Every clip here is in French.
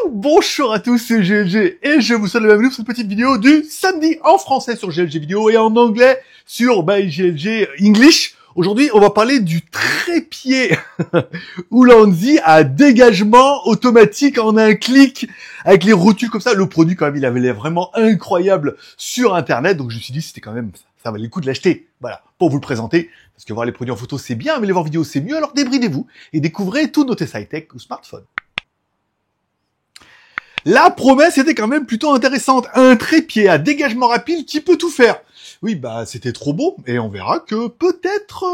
Bonjour à tous, c'est GLG et je vous souhaite la bienvenue sur cette petite vidéo du samedi en français sur GLG Vidéo et en anglais sur GLG English. Aujourd'hui, on va parler du trépied Ulanzi à dégagement automatique en un clic avec les rotules comme ça. Le produit, quand même, il avait l'air vraiment incroyable sur Internet. Donc, je me suis dit, c'était quand même, ça valait le coup de l'acheter. Voilà, pour vous le présenter. Parce que voir les produits en photo, c'est bien, mais les voir en vidéo, c'est mieux. Alors, débridez-vous et découvrez tous nos tests high-tech ou smartphones. La promesse était quand même plutôt intéressante. Un trépied à dégagement rapide qui peut tout faire. Oui, bah c'était trop beau, et on verra que peut-être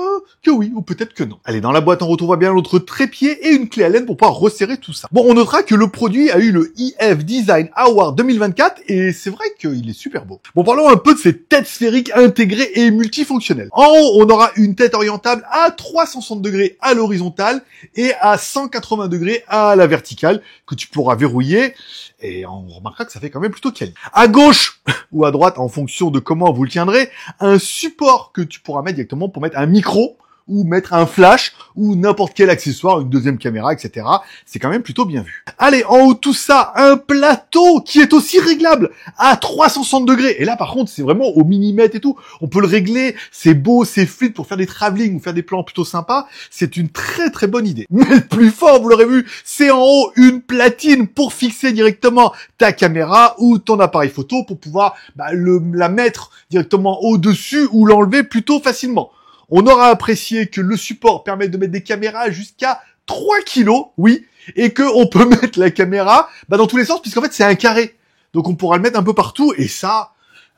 que oui, ou peut-être que non. Allez, dans la boîte, on retrouve bien notre trépied et une clé Allen pour pouvoir resserrer tout ça. Bon, on notera que le produit a eu le IF Design Award 2024, et c'est vrai qu'il est super beau. Bon, parlons un peu de ces têtes sphériques intégrées et multifonctionnelles. En haut, on aura une tête orientable à 360 degrés à l'horizontale et à 180 degrés à la verticale, que tu pourras verrouiller, et on remarquera que ça fait quand même plutôt quali. À gauche ou à droite, en fonction de comment vous le tiendrez, un support que tu pourras mettre directement pour mettre un micro ou mettre un flash ou n'importe quel accessoire, une deuxième caméra, etc. C'est quand même plutôt bien vu. Allez, en haut de tout ça, un plateau qui est aussi réglable à 360 degrés. Et là, par contre, c'est vraiment au millimètre et tout. On peut le régler, c'est beau, c'est fluide pour faire des travelling ou faire des plans plutôt sympas. C'est une très très bonne idée. Mais le plus fort, vous l'aurez vu, c'est en haut une platine pour fixer directement ta caméra ou ton appareil photo pour pouvoir la mettre directement au-dessus ou l'enlever plutôt facilement. On aura apprécié que le support permet de mettre des caméras jusqu'à 3 kilos, oui, et que on peut mettre la caméra dans tous les sens, puisqu'en fait c'est un carré. Donc on pourra le mettre un peu partout, et ça,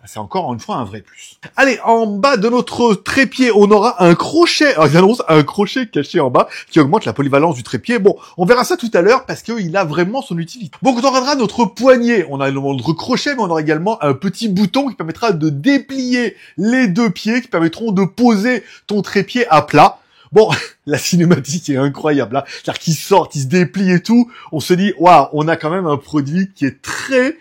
c'est encore une fois un vrai plus. Allez, en bas de notre trépied, on aura un crochet. Alors, ils annoncent un crochet caché en bas qui augmente la polyvalence du trépied. Bon, on verra ça tout à l'heure parce qu'il a vraiment son utilité. Bon, quand on regardera notre poignet, on a notre crochet, mais on aura également un petit bouton qui permettra de déplier les deux pieds, qui permettront de poser ton trépied à plat. Bon, la cinématique est incroyable, là. C'est-à-dire qu'il sort, il se déplie et tout. On se dit, waouh, on a quand même un produit qui est très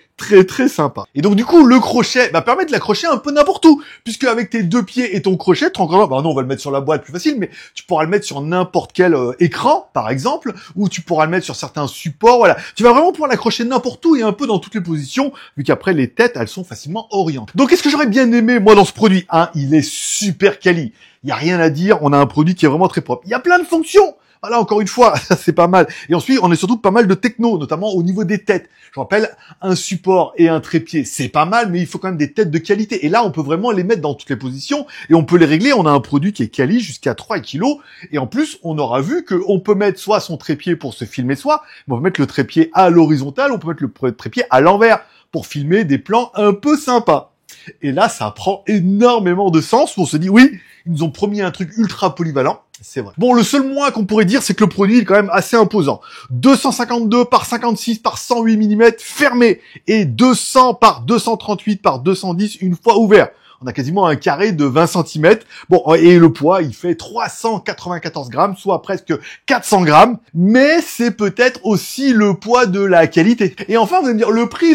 sympa. Et donc, du coup, le crochet permet de l'accrocher un peu n'importe où. Puisque avec tes deux pieds et ton crochet, non, on va le mettre sur la boîte plus facile, mais tu pourras le mettre sur n'importe quel écran, par exemple, ou tu pourras le mettre sur certains supports, voilà. Tu vas vraiment pouvoir l'accrocher n'importe où et un peu dans toutes les positions, vu qu'après, les têtes, elles sont facilement orientées. Donc, qu'est-ce que j'aurais bien aimé, moi, dans ce produit? Il est super quali. Il y a rien à dire, on a un produit qui est vraiment très propre. Il y a plein de fonctions. Voilà, encore une fois, ça c'est pas mal. Et ensuite, on a surtout pas mal de techno, notamment au niveau des têtes. Je rappelle, un support et un trépied, c'est pas mal, mais il faut quand même des têtes de qualité. Et là, on peut vraiment les mettre dans toutes les positions et on peut les régler. On a un produit qui est quali jusqu'à 3 kilos. Et en plus, on aura vu qu'on peut mettre soit son trépied pour se filmer soi, mais on peut mettre le trépied à l'horizontale, on peut mettre le trépied à l'envers pour filmer des plans un peu sympas. Et là, ça prend énormément de sens. On se dit, oui, ils nous ont promis un truc ultra polyvalent. C'est vrai. Bon, le seul moins qu'on pourrait dire, c'est que le produit est quand même assez imposant. 252 par 56 par 108 mm fermé et 200 par 238 par 210 une fois ouvert. On a quasiment un carré de 20 cm. Bon, et le poids, il fait 394 grammes, soit presque 400 grammes. Mais c'est peut-être aussi le poids de la qualité. Et enfin, vous allez me dire, le prix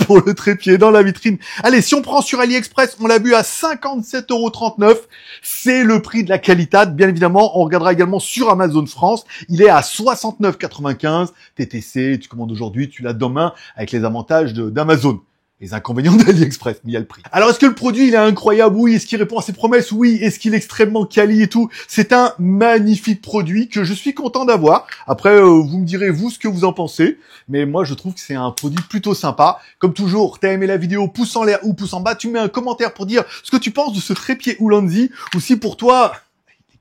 pour le trépied dans la vitrine. Allez, si on prend sur AliExpress, on l'a vu à 57,39 €. C'est le prix de la qualité. Bien évidemment, on regardera également sur Amazon France. Il est à 69,95 TTC. Tu commandes aujourd'hui, tu l'as demain avec les avantages d'Amazon. Les inconvénients d'AliExpress, mais il y a le prix. Alors, est-ce que le produit, il est incroyable? Oui. Est-ce qu'il répond à ses promesses? Oui. Est-ce qu'il est extrêmement quali et tout? C'est un magnifique produit que je suis content d'avoir. Après, vous me direz, vous, ce que vous en pensez. Mais moi, je trouve que c'est un produit plutôt sympa. Comme toujours, t'as aimé la vidéo, pouce en l'air ou pouce en bas. Tu mets un commentaire pour dire ce que tu penses de ce trépied Ulanzi. Ou si pour toi...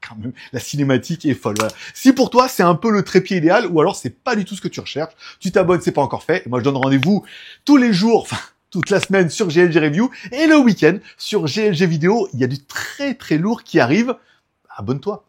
quand même, la cinématique est folle. Voilà. Si pour toi, c'est un peu le trépied idéal, ou alors c'est pas du tout ce que tu recherches, tu t'abonnes, c'est pas encore fait. Et moi, je donne rendez-vous tous les jours, toute la semaine sur GLG Review, et le week-end sur GLG Vidéo. Il y a du très lourd qui arrive. Abonne-toi.